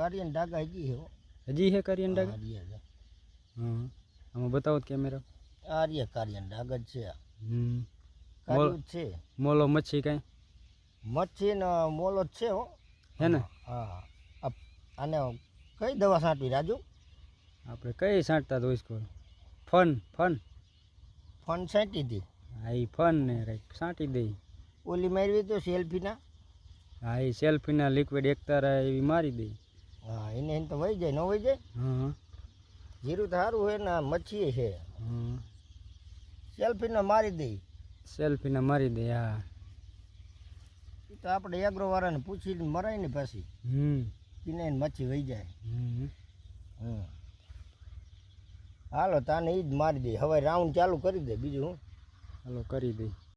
કારિયન ડાગા હજી હે હો. હજી હે કારિયન ડાગા? હજી હે. હા આમાં બતાવો કેમેરા. આ રે કારિયન ડાગા જ છે. મોલ કારિયું જ છે. મોલો મચ્છી કાંઈ? મચ્છી ને મોલો જ છે હો. હે ને? હા. આને કઈ દવા છાંટવી રાજુ? આપણે કઈ છાંટતા તો સ્કૂલ ફન છાંટી હતી. હા એ ફન ને કંઈક છાંટી દઈ. ઓલી મારવી તો સેલ્ફીના. હા એ સેલ્ફીના લિક્વિડ એકતારા એવી મારી દઈ. હા એને તો વહી જાય, ન વહી જાય. હા જીરું તો સારું હોય ને મચ્છી છે. સેલ્ફીના મારી દઈ. સેલ્ફીના મારી દે. હા એ તો આપણે એગ્રો વાળાને પૂછીને મરાય ને પાછી. એને મચ્છી વહી જાય. હાલો તાને એ જ મારી દે. હવે રાઉન્ડ ચાલુ કરી દે બીજું હું. હાલો કરી દઈ.